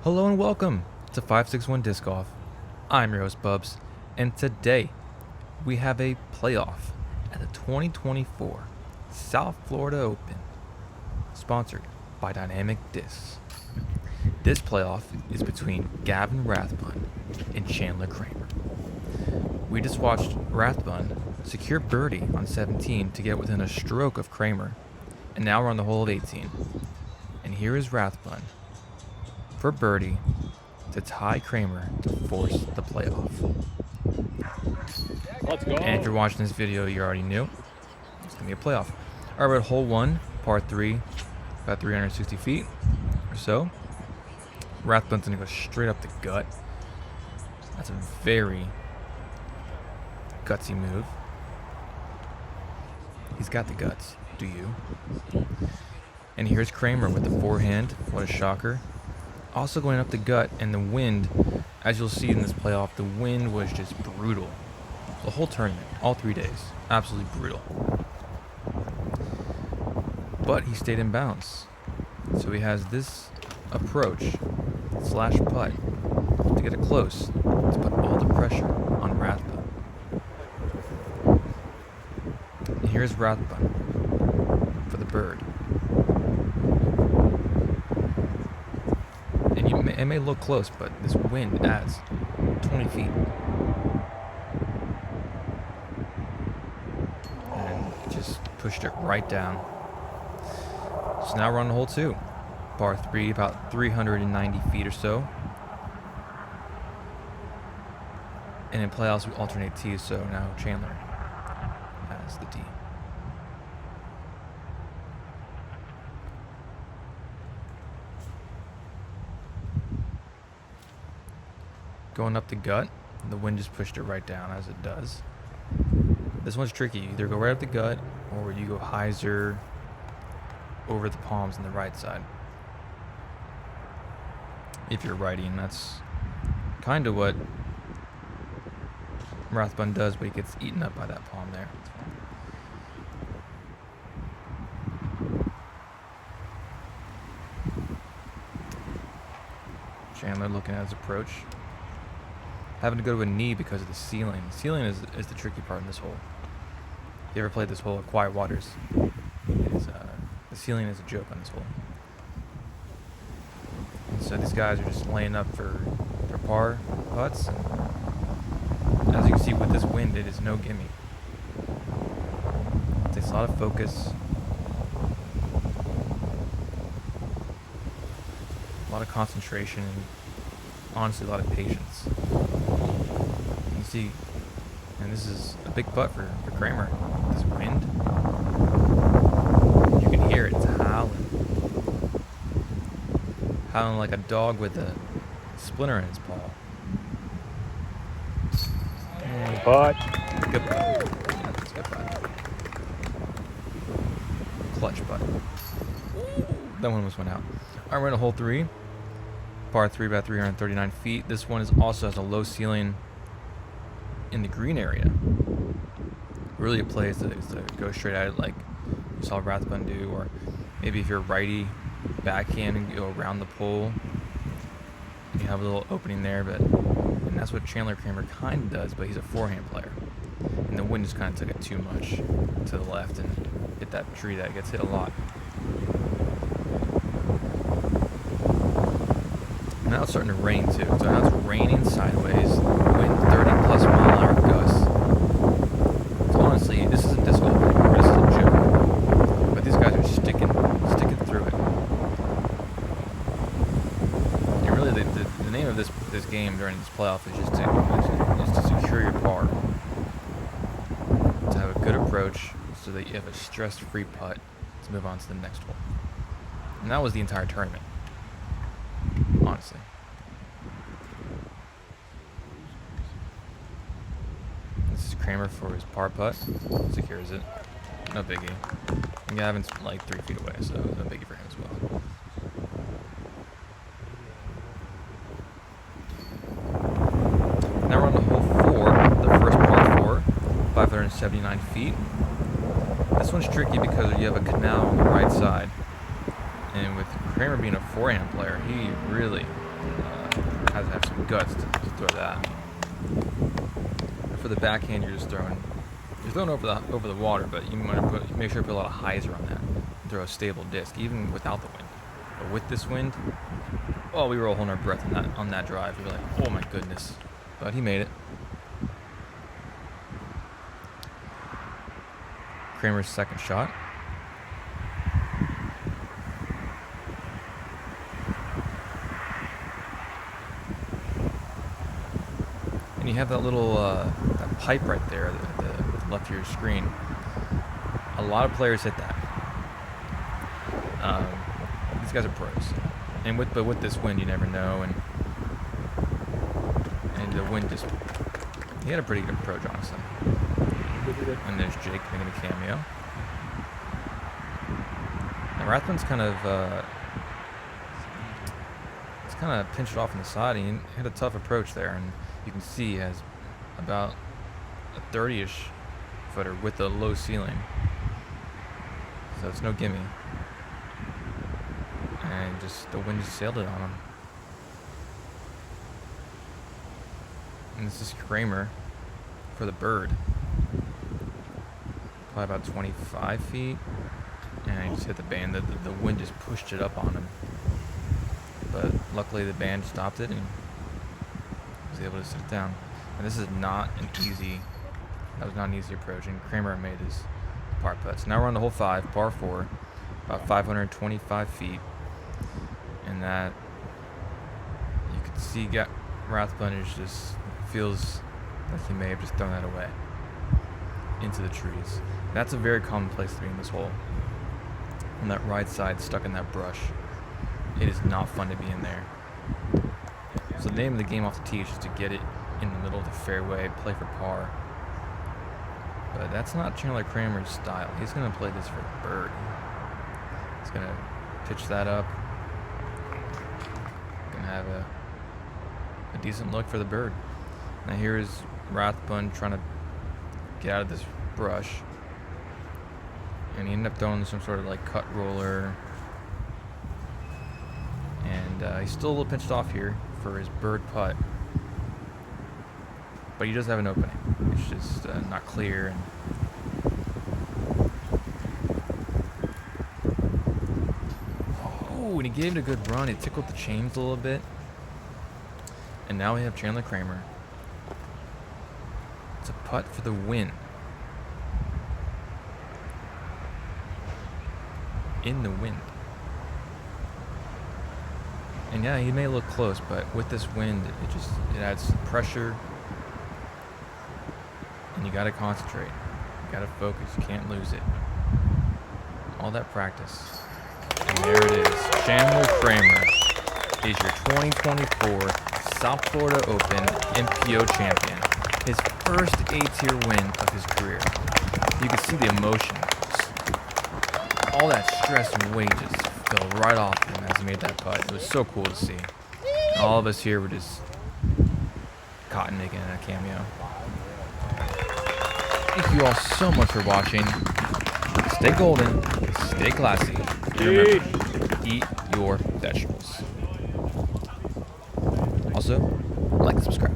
Hello and welcome to 561 Disc Golf. I'm your host Bubs, and today we have a playoff at the 2024 South Florida Open, sponsored by Dynamic Discs. This playoff is between Gavin Rathbun and Chandler Kramer. We just watched Rathbun secure birdie on 17 to get within a stroke of Kramer, and now we're on the hole of 18. And here is Rathbun for birdie to tie Kramer to force the playoff. Let's go. And if you're watching this video, you already knew it's gonna be a playoff. All right, we're at hole 1, par 3, about 360 feet or so. Rathbun's gonna go straight up the gut. That's a very gutsy move. He's got the guts. Do you? And here's Kramer with the forehand. What a shocker. Also going up the gut, and the wind, as you'll see in this playoff, the wind was just brutal. The whole tournament, all 3 days, absolutely brutal. But he stayed in bounds. So he has this approach slash putt to get it close, to put all the pressure on Rathbun. And here's Rathbun for the bird. And it may look close, but this wind adds 20 feet. And just pushed it right down. So now we're on hole 2. Par 3, about 390 feet or so. And in playoffs, we alternate tees, so now Chandler has the tee. Going up the gut, the wind just pushed it right down, as it does. This one's tricky. You either go right up the gut, or you go hyzer over the palms on the right side. If you're righty, and that's kind of what Rathbun does, but he gets eaten up by that palm there. Chandler looking at his approach. Having to go to a knee because of the ceiling. The ceiling is the tricky part in this hole. If you ever played this hole at Quiet Waters, the ceiling is a joke on this hole. And so these guys are just laying up for their par putts. And as you can see with this wind, it is no gimme. It takes a lot of focus, a lot of concentration, and honestly a lot of patience. You see, and this is a big putt for Kramer. This wind, you can hear it. It's howling like a dog with a splinter in its paw. Putt. Good putt. Yeah, that's a good putt. Clutch putt. That one almost went out. All right, we're in a hole 3. Par 3, about 339 feet. This one also has a low ceiling in the green area. Really, it plays to go straight at it like you saw Rathbun do, or maybe if you're righty, backhand and go around the pole. You have a little opening there, and that's what Chandler Kramer kind of does, but he's a forehand player. And the wind just kind of took it too much to the left and hit that tree that gets hit a lot. Now it's starting to rain too. So now it's raining sideways, wind 30 plus mile an hour gusts. So honestly, this isn't disc golf anymore. This is a joke. But these guys are sticking through it. And really, the name of this game during this playoff is just to secure your par, to have a good approach, so that you have a stress-free putt to move on to the next hole. And that was the entire tournament. Honestly. This is Kramer for his par putt. Secures it. No biggie. And Gavin's like 3 feet away, so no biggie for him as well. Now we're on to hole 4, the first par 4, 579 feet. This one's tricky because you have a canal on the right side. And with Kramer being a forehand player, he really Has to have some guts to throw that. And for the backhand, you're throwing over the water, but you want to make sure to put a lot of hyzer on that. And throw a stable disc, even without the wind. But with this wind, oh, we were all holding our breath on that drive. We were like, oh my goodness. But he made it. Kramer's second shot. And you have that little that pipe right there at the left of your screen. A lot of players hit that. These guys are pros, and with this wind, you never know. And the wind he had a pretty good approach, honestly. And there's Jake making a cameo. And Rathbun's kind of pinched off on the side. He had a tough approach there, and you can see he has about a 30-ish footer with a low ceiling. So it's no gimme. And the wind just sailed it on him. And this is Kramer for the bird. Probably about 25 feet. And he just hit the band. The wind just pushed it up on him. But luckily the band stopped it and was able to sit it down. And this is not an easy, that was not an easy approach. And Kramer made his par putt. So now we're on the hole 5, par 4, about 525 feet. And that, you can see Rathbun feels like he may have just thrown that away into the trees. That's a very common place to be in this hole. On that right side, stuck in that brush. It is not fun to be in there. So the name of the game off the tee is just to get it in the middle of the fairway, play for par. But that's not Chandler Kramer's style. He's going to play this for the bird. He's going to pitch that up. Going to have a decent look for the bird. Now here's Rathbun trying to get out of this brush. And he ended up throwing some sort of like cut roller. And he's still a little pinched off here for his bird putt. But he does have an opening. It's just not clear. And he gave it a good run. It tickled the chains a little bit. And now we have Chandler Kramer. It's a putt for the win. In the wind. And yeah, he may look close, but with this wind, it adds pressure. And you gotta concentrate. You gotta focus. You can't lose it. All that practice. And there it is. Chandler Kramer is your 2024 South Florida Open MPO champion. His first A-tier win of his career. You can see the emotion. All that stress and weight just fell right off him as he made that putt. It was so cool to see. And all of us here were just caught in making a cameo. Thank you all so much for watching. Stay golden, stay classy, and remember, eat your vegetables. Also, like and subscribe.